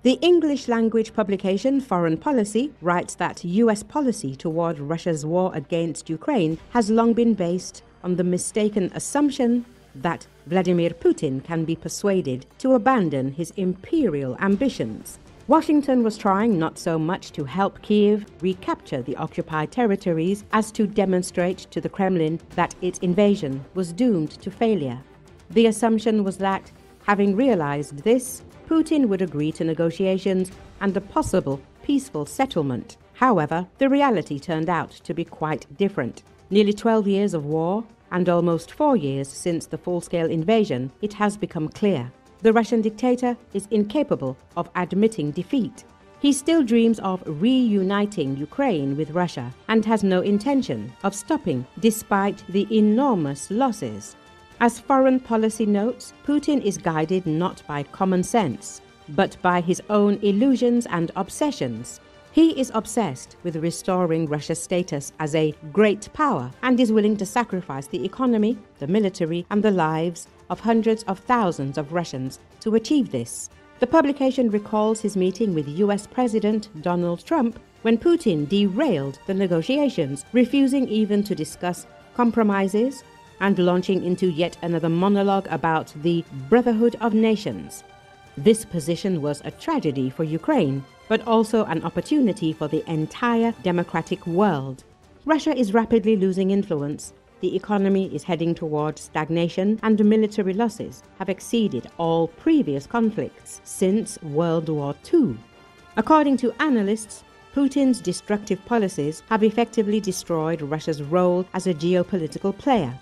The English-language publication Foreign Policy writes that US policy toward Russia's war against Ukraine has long been based on the mistaken assumption that Vladimir Putin can be persuaded to abandon his imperial ambitions. Washington was trying not so much to help Kiev recapture the occupied territories as to demonstrate to the Kremlin that its invasion was doomed to failure. The assumption was that, having realized this, Putin would agree to negotiations and a possible peaceful settlement. However, the reality turned out to be quite different. Nearly 12 years of war, and almost 4 years since the full-scale invasion, it has become clear. The Russian dictator is incapable of admitting defeat. He still dreams of reuniting Ukraine with Russia and has no intention of stopping despite the enormous losses. As Foreign Policy notes, Putin is guided not by common sense, but by his own illusions and obsessions. He is obsessed with restoring Russia's status as a great power and is willing to sacrifice the economy, the military, and the lives of hundreds of thousands of Russians to achieve this. The publication recalls his meeting with US President Donald Trump when Putin derailed the negotiations, refusing even to discuss compromises and launching into yet another monologue about the brotherhood of nations. This position was a tragedy for Ukraine, but also an opportunity for the entire democratic world. Russia is rapidly losing influence. The economy is heading towards stagnation, and military losses have exceeded all previous conflicts since World War II. According to analysts, Putin's destructive policies have effectively destroyed Russia's role as a geopolitical player.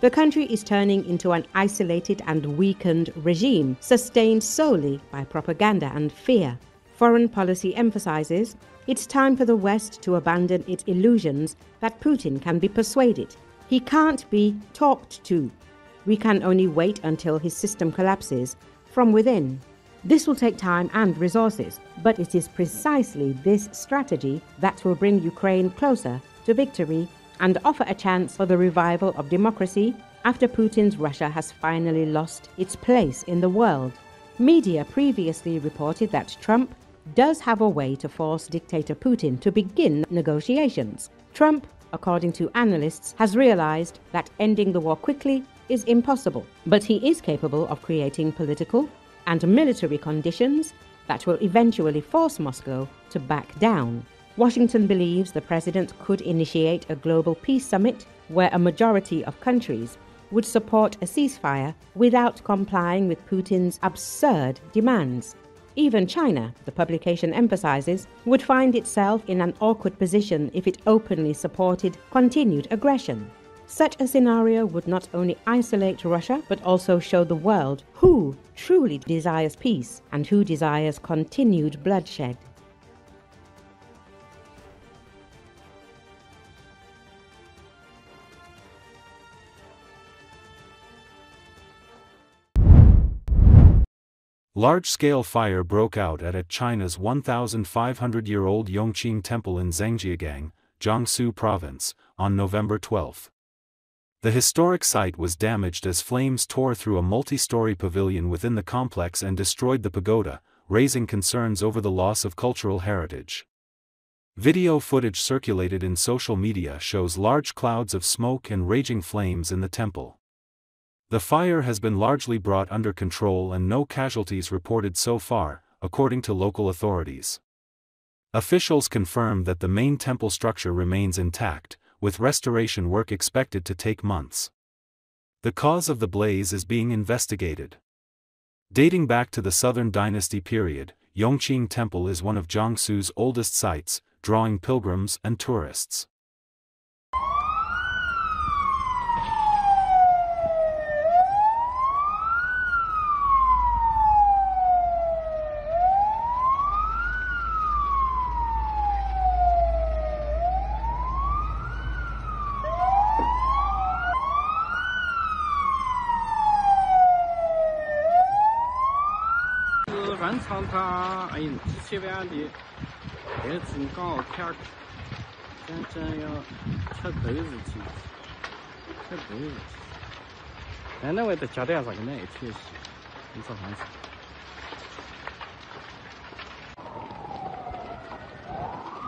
The country is turning into an isolated and weakened regime, sustained solely by propaganda and fear. Foreign Policy emphasizes it's time for the West to abandon its illusions that Putin can be persuaded. He can't be talked to. We can only wait until his system collapses from within. This will take time and resources, but it is precisely this strategy that will bring Ukraine closer to victory and offer a chance for the revival of democracy after Putin's Russia has finally lost its place in the world. Media previously reported that Trump does have a way to force dictator Putin to begin negotiations. Trump, according to analysts, has realized that ending the war quickly is impossible, but he is capable of creating political and military conditions that will eventually force Moscow to back down. Washington believes the president could initiate a global peace summit where a majority of countries would support a ceasefire without complying with Putin's absurd demands. Even China, the publication emphasizes, would find itself in an awkward position if it openly supported continued aggression. Such a scenario would not only isolate Russia, but also show the world who truly desires peace and who desires continued bloodshed. Large-scale fire broke out at China's 1,500-year-old Yongqing Temple in Zhangjiagang, Jiangsu Province, on November 12. The historic site was damaged as flames tore through a multi-story pavilion within the complex and destroyed the pagoda, raising concerns over the loss of cultural heritage. Video footage circulated in social media shows large clouds of smoke and raging flames in the temple. The fire has been largely brought under control and no casualties reported so far, according to local authorities. Officials confirm that the main temple structure remains intact, with restoration work expected to take months. The cause of the blaze is being investigated. Dating back to the Southern Dynasty period, Yongqing Temple is one of Jiangsu's oldest sites, drawing pilgrims and tourists.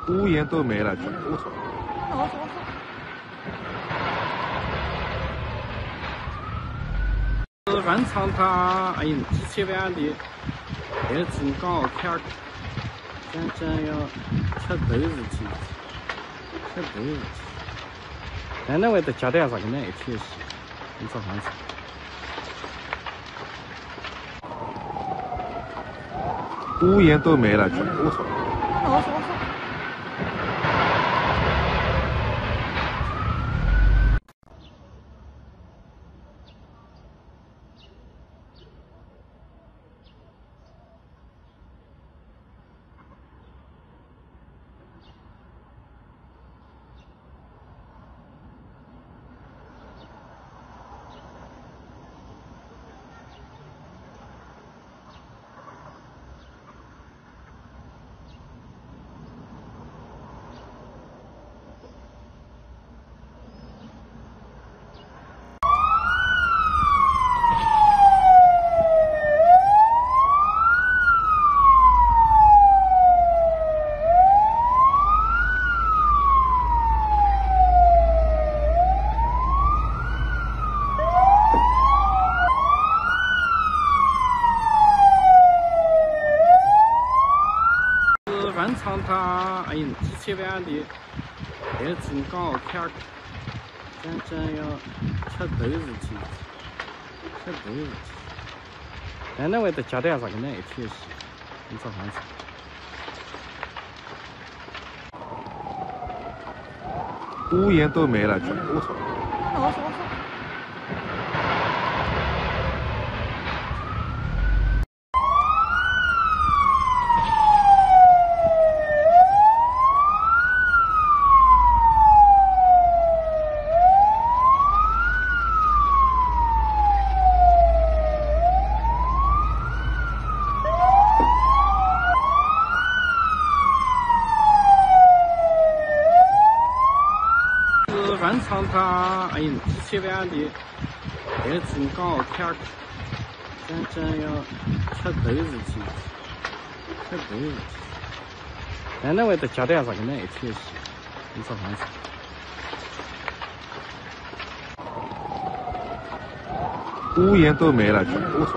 屋檐都没了，全部走。暗藏他几千万的这种高片，真要吃豆子去，吃豆子。那我得加点啥个奶确实，你早上吃。屋檐都没了，全部走。暗藏他几千万的这种高片，真要吃豆子去，吃豆子去。那我得加点啥个奶确实，你早上吃。屋檐都没了，全部走。暗藏他几千万的这种高片，真要吃豆子去，吃豆子去。那我得加点啥个奶确实，你早上吃。屋檐都没了，全部走。